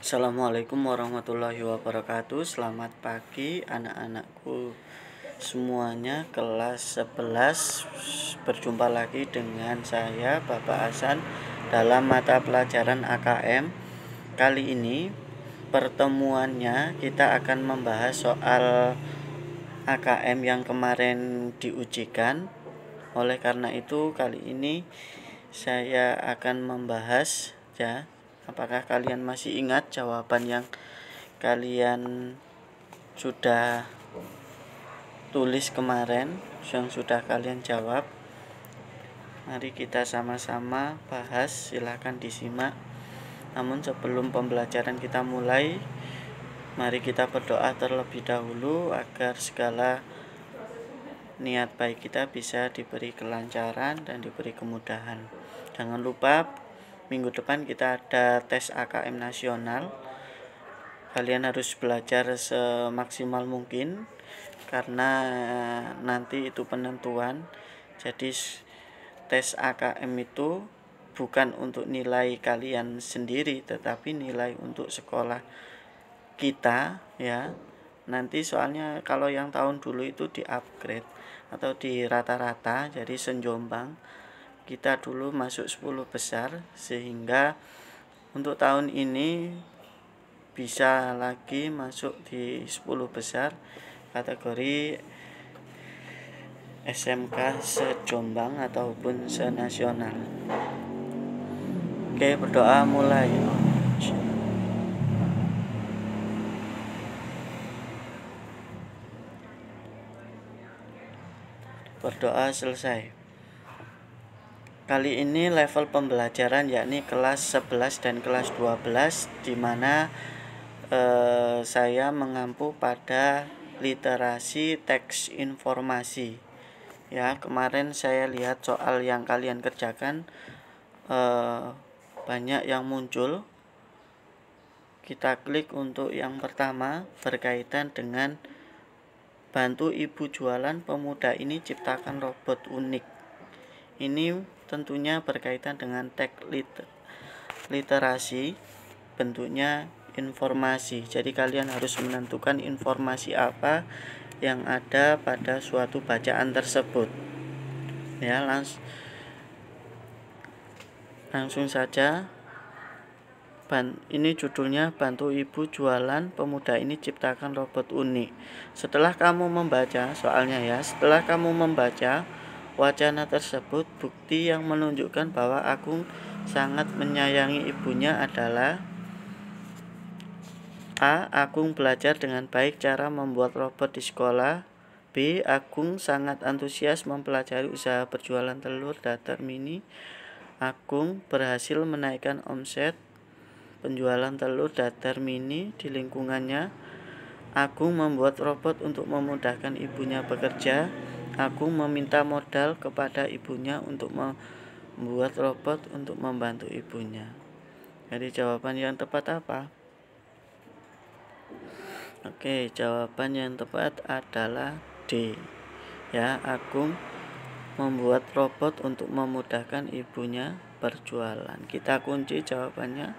Assalamualaikum warahmatullahi wabarakatuh. Selamat pagi anak-anakku semuanya, kelas 11. Berjumpa lagi dengan saya Bapak Hasan dalam mata pelajaran AKM. Kali ini pertemuannya kita akan membahas soal AKM yang kemarin diujikan. Oleh karena itu kali ini saya akan membahas apakah kalian masih ingat jawaban yang kalian sudah tulis kemarin, yang sudah kalian jawab? Mari kita sama-sama bahas, silahkan disimak. Namun sebelum pembelajaran kita mulai, mari kita berdoa terlebih dahulu agar segala niat baik kita bisa diberi kelancaran dan diberi kemudahan. Jangan lupa minggu depan kita ada tes AKM nasional. Kalian harus belajar semaksimal mungkin karena nanti itu penentuan. Jadi tes AKM itu bukan untuk nilai kalian sendiri, tetapi nilai untuk sekolah kita ya. Nanti soalnya kalau yang tahun dulu itu di-upgrade atau di rata-rata, jadi senjombang. Kita dulu masuk 10 besar, sehingga untuk tahun ini bisa lagi masuk di 10 besar kategori SMK sejombang ataupun senasional. Oke, berdoa mulai. Berdoa selesai. Kali ini level pembelajaran yakni kelas 11 dan kelas 12, di mana saya mengampu pada literasi teks informasi. Ya, kemarin saya lihat soal yang kalian kerjakan banyak yang muncul. Kita klik untuk yang pertama, berkaitan dengan bantu ibu jualan, pemuda ini ciptakan robot unik. Ini tentunya berkaitan dengan teks literasi, bentuknya informasi. Jadi kalian harus menentukan informasi apa yang ada pada suatu bacaan tersebut. Ya, langsung saja. Ini judulnya, bantu ibu jualan, pemuda ini ciptakan robot unik. Setelah kamu membaca soalnya setelah kamu membaca wacana tersebut, bukti yang menunjukkan bahwa Agung sangat menyayangi ibunya adalah: A. Agung belajar dengan baik cara membuat robot di sekolah. B. Agung sangat antusias mempelajari usaha berjualan telur dadar mini. Agung berhasil menaikkan omset penjualan telur dadar mini di lingkungannya. Agung membuat robot untuk memudahkan ibunya bekerja. Agung meminta modal kepada ibunya untuk membuat robot untuk membantu ibunya. Jadi jawaban yang tepat apa? Oke, jawaban yang tepat adalah D. Ya, Agung membuat robot untuk memudahkan ibunya berjualan. Kita kunci jawabannya.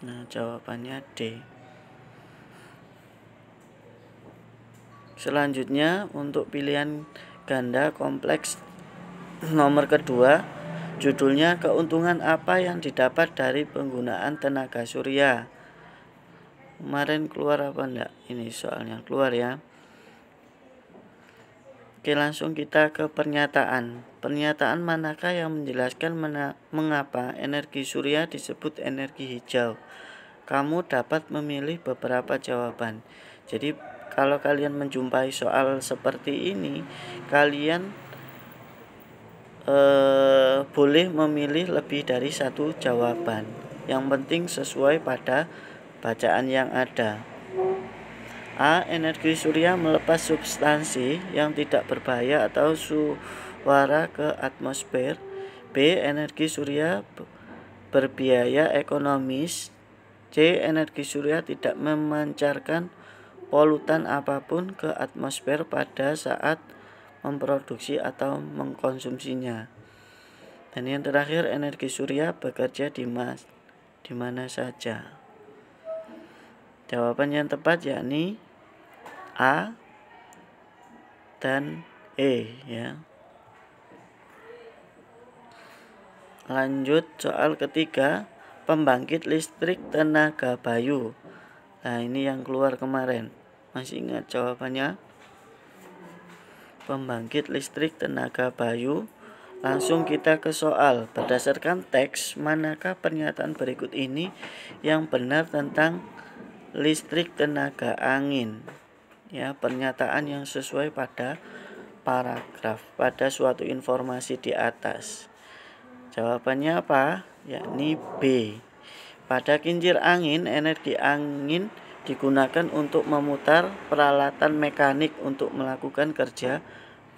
Nah, jawabannya D. Selanjutnya untuk pilihan ganda kompleks nomor kedua, judulnya keuntungan apa yang didapat dari penggunaan tenaga surya. Kemarin keluar apa enggak? Ini soalnya keluar ya. Oke, langsung kita ke pernyataan. Pernyataan manakah yang menjelaskan mengapa energi surya disebut energi hijau? Kamu dapat memilih beberapa jawaban. Jadi kalau kalian menjumpai soal seperti ini, kalian boleh memilih lebih dari satu jawaban. Yang penting sesuai pada bacaan yang ada. A. Energi surya melepas substansi yang tidak berbahaya atau suara ke atmosfer. B. Energi surya berbiaya ekonomis. C. Energi surya tidak memancarkan polutan apapun ke atmosfer pada saat memproduksi atau mengkonsumsinya. Dan yang terakhir, energi surya bekerja di mana saja. Jawaban yang tepat yakni A dan E ya. Lanjut soal ketiga, pembangkit listrik tenaga Bayu. Nah, ini yang keluar kemarin. Masih ingat jawabannya? Pembangkit listrik tenaga Bayu. Langsung kita ke soal. Berdasarkan teks, manakah pernyataan berikut ini yang benar tentang listrik tenaga angin? Ya, pernyataan yang sesuai pada paragraf, pada suatu informasi di atas. Jawabannya apa? Yakni B. Pada kincir angin, energi angin digunakan untuk memutar peralatan mekanik untuk melakukan kerja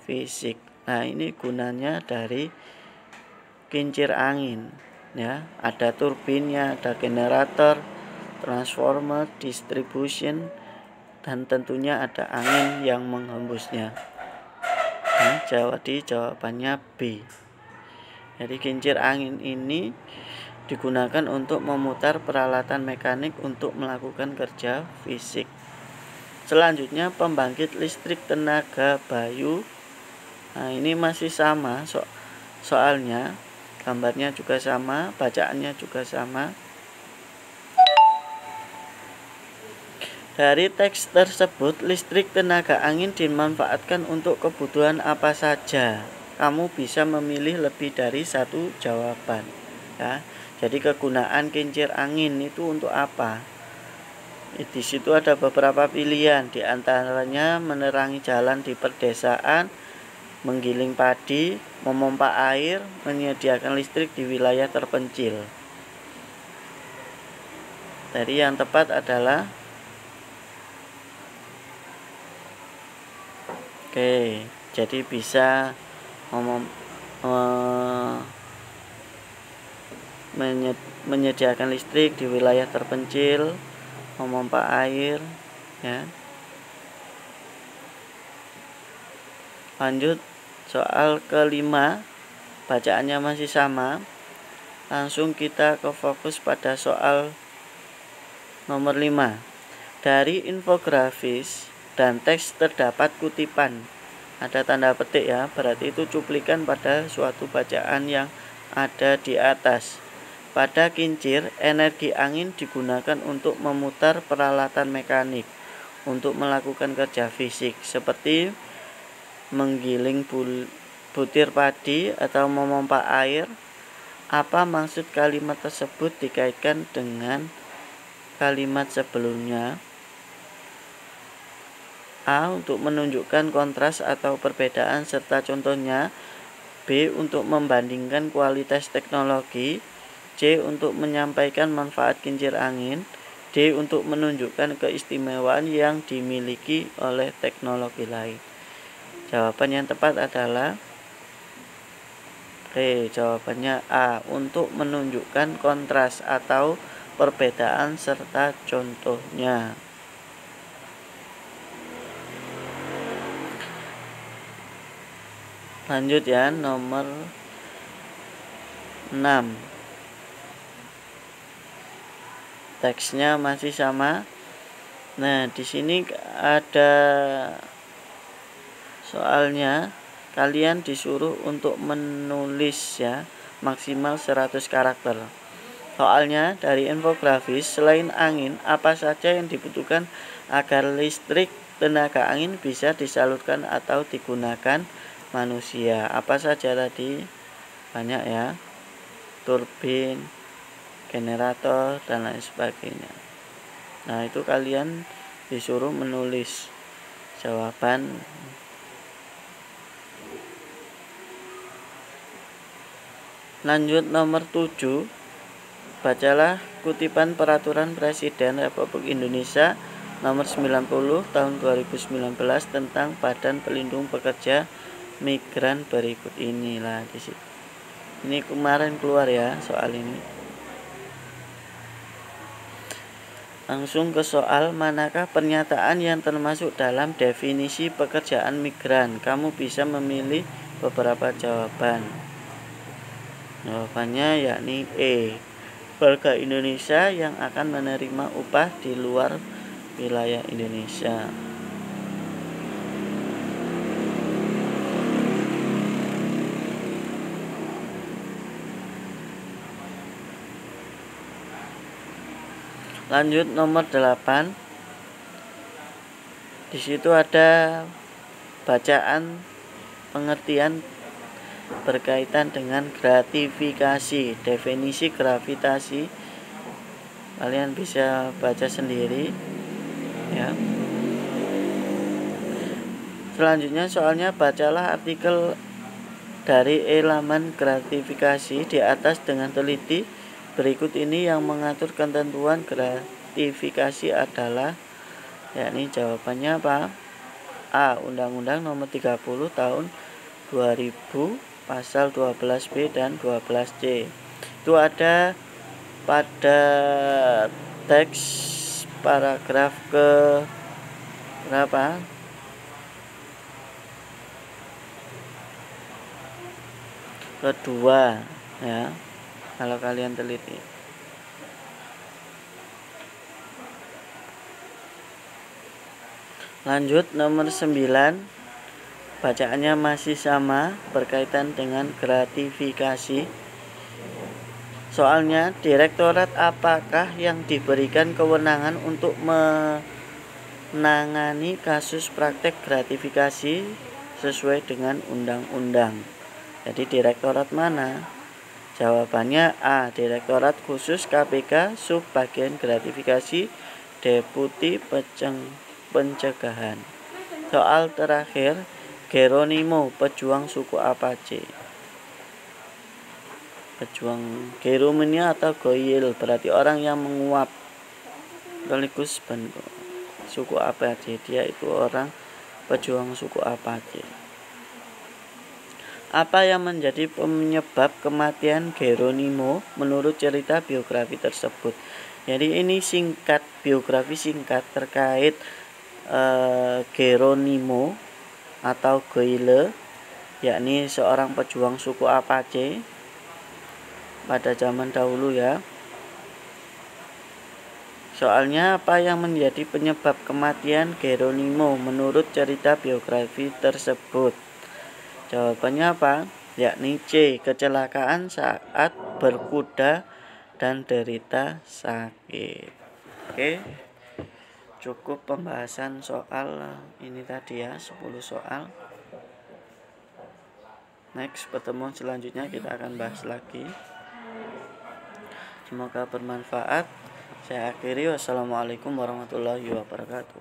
fisik. Nah, ini gunanya dari kincir angin ya. Ada turbinnya, ada generator, transformer, distribution, dan tentunya ada angin yang menghembusnya. Nah, jawabannya B. Jadi kincir angin ini digunakan untuk memutar peralatan mekanik untuk melakukan kerja fisik. Selanjutnya, pembangkit listrik tenaga Bayu. Nah, ini masih sama soalnya, gambarnya juga sama, bacaannya juga sama. Dari teks tersebut, listrik tenaga angin dimanfaatkan untuk kebutuhan apa saja. Kamu bisa memilih lebih dari satu jawaban ya. Jadi kegunaan kincir angin itu untuk apa? Di situ ada beberapa pilihan, di antaranya menerangi jalan di perdesaan, menggiling padi, memompa air, menyediakan listrik di wilayah terpencil. Jadi yang tepat adalah jadi bisa menyediakan listrik di wilayah terpencil, memompa air ya. Lanjut soal kelima, bacaannya masih sama. Langsung kita ke fokus pada soal nomor 5. Dari infografis dan teks terdapat kutipan. Ada tanda petik ya, berarti itu cuplikan pada suatu bacaan yang ada di atas. Pada kincir, energi angin digunakan untuk memutar peralatan mekanik untuk melakukan kerja fisik seperti menggiling butir padi atau memompa air. Apa maksud kalimat tersebut dikaitkan dengan kalimat sebelumnya? A. Untuk menunjukkan kontras atau perbedaan serta contohnya. B. Untuk membandingkan kualitas teknologi. C. Untuk menyampaikan manfaat kincir angin. D. Untuk menunjukkan keistimewaan yang dimiliki oleh teknologi lain. Jawaban yang tepat adalah jawabannya A. Untuk menunjukkan kontras atau perbedaan serta contohnya. Lanjut ya, nomor 6. Teksnya masih sama. Nah, di sini ada soalnya, kalian disuruh untuk menulis ya, maksimal 100 karakter. Soalnya dari infografis, selain angin, apa saja yang dibutuhkan agar listrik tenaga angin bisa disalurkan atau digunakan manusia? Apa saja tadi? Banyak ya. Turbin, generator, dan lain sebagainya. Nah, itu kalian disuruh menulis jawaban. Lanjut nomor 7. Bacalah kutipan Peraturan Presiden Republik Indonesia nomor 90 tahun 2019 tentang Badan Pelindung Pekerja Migran berikut inilah di situ. Ini kemarin keluar ya soal ini. Langsung ke soal, manakah pernyataan yang termasuk dalam definisi pekerjaan migran? Kamu bisa memilih beberapa jawaban. Jawabannya yakni E. Warga Indonesia yang akan menerima upah di luar wilayah Indonesia. Lanjut nomor 8. Di situ ada bacaan pengertian berkaitan dengan gratifikasi. Definisi gravitasi kalian bisa baca sendiri ya. Selanjutnya soalnya bacalah artikel dari elemen gratifikasi di atas dengan teliti. Berikut ini yang mengatur ketentuan gratifikasi adalah, yakni jawabannya apa? A. Undang-Undang Nomor 30 Tahun 2000 Pasal 12B dan 12C. Itu ada pada teks paragraf ke berapa? Kedua ya, kalau kalian teliti. Lanjut nomor 9. Bacaannya masih sama, berkaitan dengan gratifikasi. Soalnya, direktorat apakah yang diberikan kewenangan untuk menangani kasus praktek gratifikasi sesuai dengan undang-undang? Jadi direktorat mana? Jawabannya A. Direktorat Khusus KPK Subbagian Gratifikasi Deputi Pencegahan. Soal terakhir, Geronimo pejuang suku Apache. Pejuang Geronimo atau Goyil berarti orang yang menguap. Sekaligus suku Apache, dia itu orang pejuang suku Apache. Apa yang menjadi penyebab kematian Geronimo menurut cerita biografi tersebut? Jadi ini singkat, biografi singkat terkait Geronimo atau Goyle, yakni seorang pejuang suku Apache pada zaman dahulu ya. Soalnya apa yang menjadi penyebab kematian Geronimo menurut cerita biografi tersebut? Jawabannya apa? Yakni C. Kecelakaan saat berkuda dan derita sakit. Oke, cukup pembahasan soal ini tadi ya, 10 soal. Next, pertemuan selanjutnya kita akan bahas lagi. Semoga bermanfaat. Saya akhiri, wassalamualaikum warahmatullahi wabarakatuh.